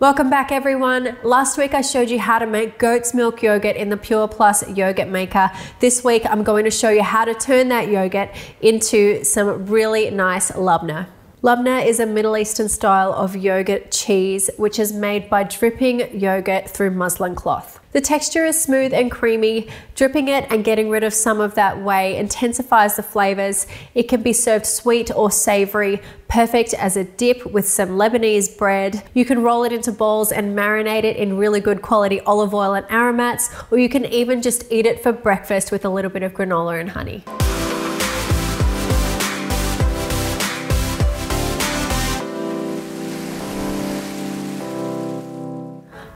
Welcome back everyone. Last week I showed you how to make goat's milk yogurt in the Pure Plus yogurt maker. This week I'm going to show you how to turn that yogurt into some really nice labneh. Labneh is a Middle Eastern style of yogurt cheese which is made by dripping yogurt through muslin cloth. The texture is smooth and creamy. Dripping it and getting rid of some of that whey intensifies the flavors. It can be served sweet or savory, perfect as a dip with some Lebanese bread. You can roll it into balls and marinate it in really good quality olive oil and aromats, or you can even just eat it for breakfast with a little bit of granola and honey.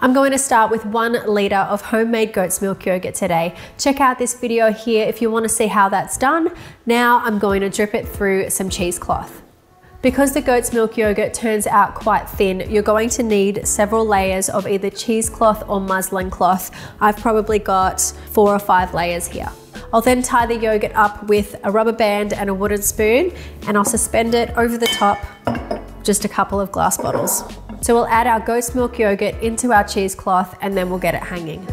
I'm going to start with 1 liter of homemade goat's milk yogurt today. Check out this video here if you want to see how that's done. Now I'm going to drip it through some cheesecloth. Because the goat's milk yogurt turns out quite thin, you're going to need several layers of either cheesecloth or muslin cloth. I've probably got 4 or 5 layers here. I'll then tie the yogurt up with a rubber band and a wooden spoon, and I'll suspend it over the top, just a couple of glass bottles. So we'll add our goat's milk yogurt into our cheesecloth and then we'll get it hanging.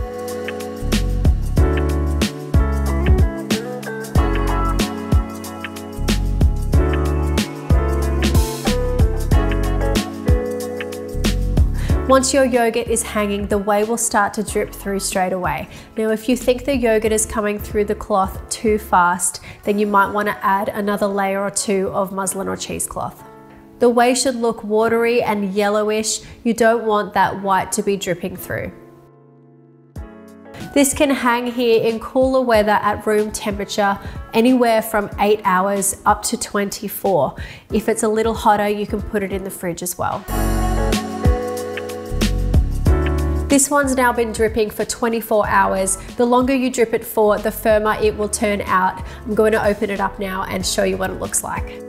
Once your yogurt is hanging, the whey will start to drip through straight away. Now, if you think the yogurt is coming through the cloth too fast, then you might want to add another layer or 2 of muslin or cheesecloth. The whey should look watery and yellowish. You don't want that white to be dripping through. This can hang here in cooler weather at room temperature, anywhere from 8 hours up to 24. If it's a little hotter, you can put it in the fridge as well. This one's now been dripping for 24 hours. The longer you drip it for, the firmer it will turn out. I'm going to open it up now and show you what it looks like.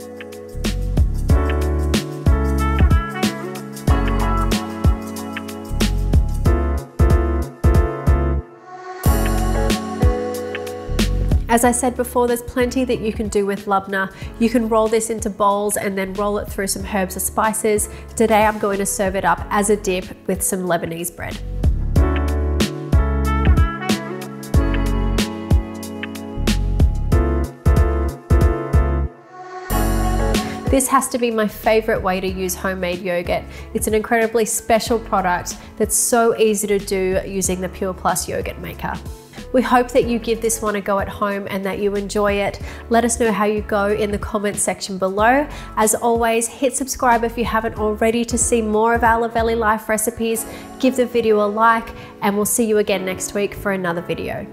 As I said before, there's plenty that you can do with labneh. You can roll this into bowls and then roll it through some herbs or spices. Today I'm going to serve it up as a dip with some Lebanese bread. This has to be my favorite way to use homemade yogurt. It's an incredibly special product that's so easy to do using the Pure Plus yogurt maker. We hope that you give this one a go at home and that you enjoy it. Let us know how you go in the comments section below. As always, hit subscribe if you haven't already to see more of our Luvele life recipes. Give the video a like and we'll see you again next week for another video.